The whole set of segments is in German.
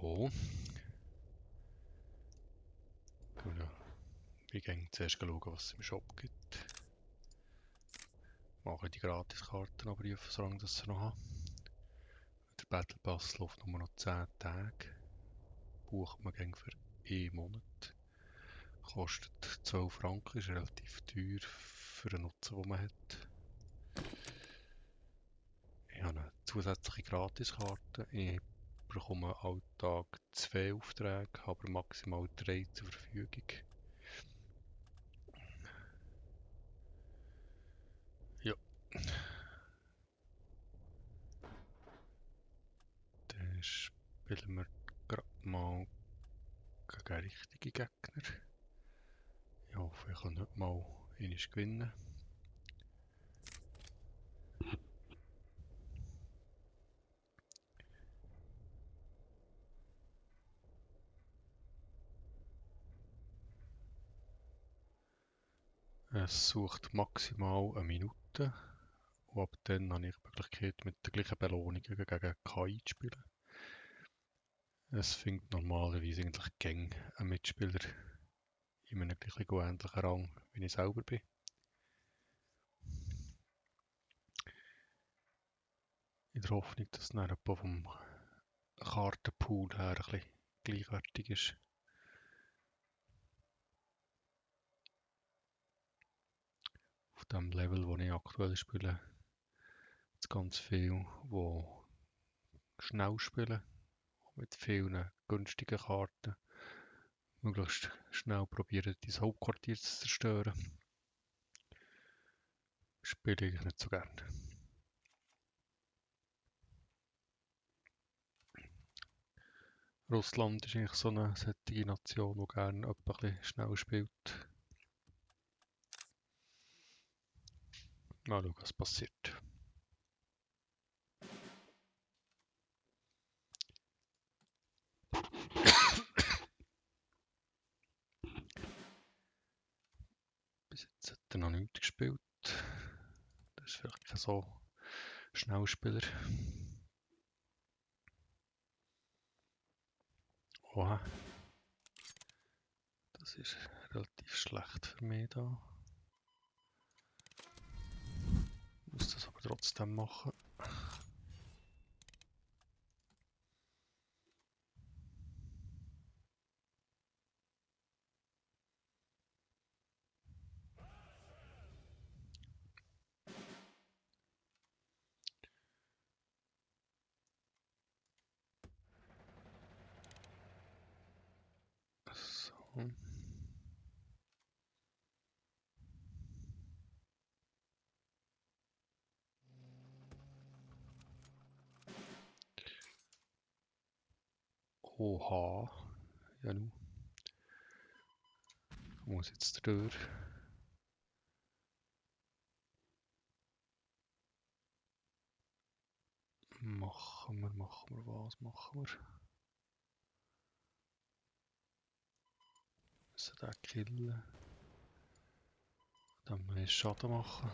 Hallo. Ich gehe zuerst schauen, was es im Shop gibt. Mache die Gratiskarten abrufen, solange ich sie noch habe. Der Battle Pass läuft nur noch 10 Tage. Bucht man gegen für 1 Monat. Kostet 12 Franken, ist relativ teuer für den Nutzen, den man hat. Ich habe eine zusätzliche Gratiskarte. Ich bekomme alltag 2 Aufträge, habe maximal 3 zur Verfügung. Ja. Dann spielen wir gerade mal gegen richtige Gegner. Ich hoffe, ich kann heute mal einmal gewinnen. Es sucht maximal 1 Minute. Und ab dann habe ich die Möglichkeit, mit den gleichen Belohnungen gegen KI zu spielen. Es findet normalerweise eigentlich gäng ein Mitspieler in einem gleich ähnlichen Rang, wie ich selber bin. In der Hoffnung, dass es dann etwa vom Kartenpool her ein bisschen gleichwertig ist. Auf dem Level, wo ich aktuell spiele, gibt es ganz viele, die schnell spielen, mit vielen günstigen Karten. Möglichst schnell probieren, dein Hauptquartier zu zerstören. Spiele ich nicht so gerne. Russland ist eigentlich so eine solche Nation, die gerne ein bisschen schnell spielt. Mal schauen, was passiert. Bis jetzt hat er noch nichts gespielt. Das ist vielleicht kein so Schnellspieler. Oha. Das ist relativ schlecht für mich da. Ich muss das aber trotzdem machen. So. Oha. Ja, nu. Ich muss jetzt durch. Machen wir, was machen wir? Müssen den killen. Dann mehr Schaden machen.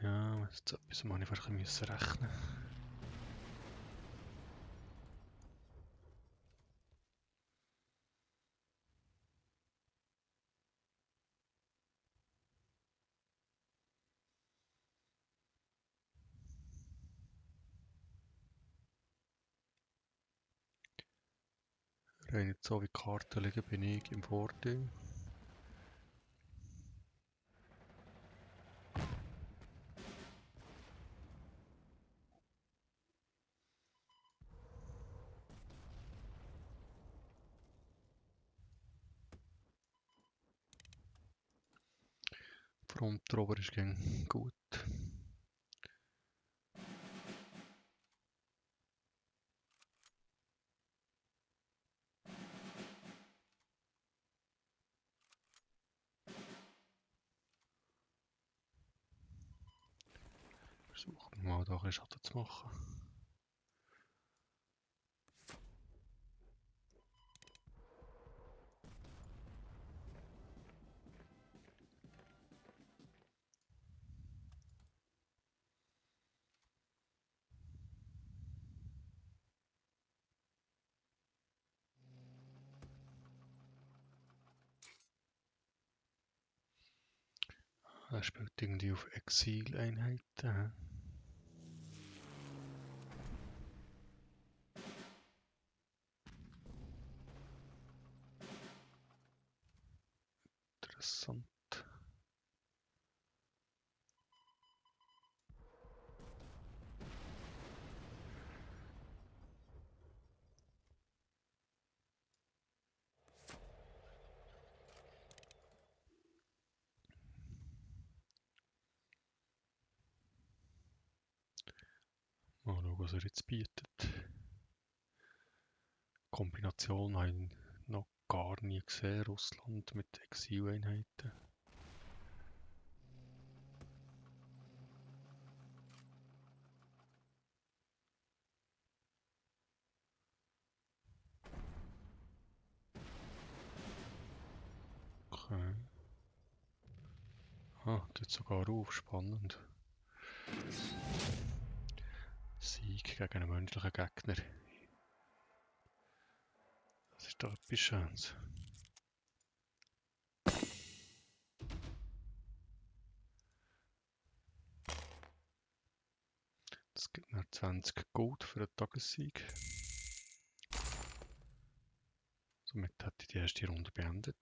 Ja, jetzt etwas muss ich einfach ein bisschen rechnen. Rein jetzt so wie die Karten liegen, bin ich im Vorteil. Die Frontrober ist gegen gut. Versuchen wir mal da ein Schaden zu machen. Er spielt irgendwie auf Exil-Einheiten. Interessant. Mal schauen, was er jetzt bietet. Kombination habe ich noch gar nie gesehen. Russland mit Exileinheiten. Okay. Ah, geht sogar auf. Spannend. Sieg gegen einen menschlichen Gegner. Das ist doch etwas Schönes. Das gibt noch 20 Gold für einen Tagessieg. Somit hätte ich die erste Runde beendet.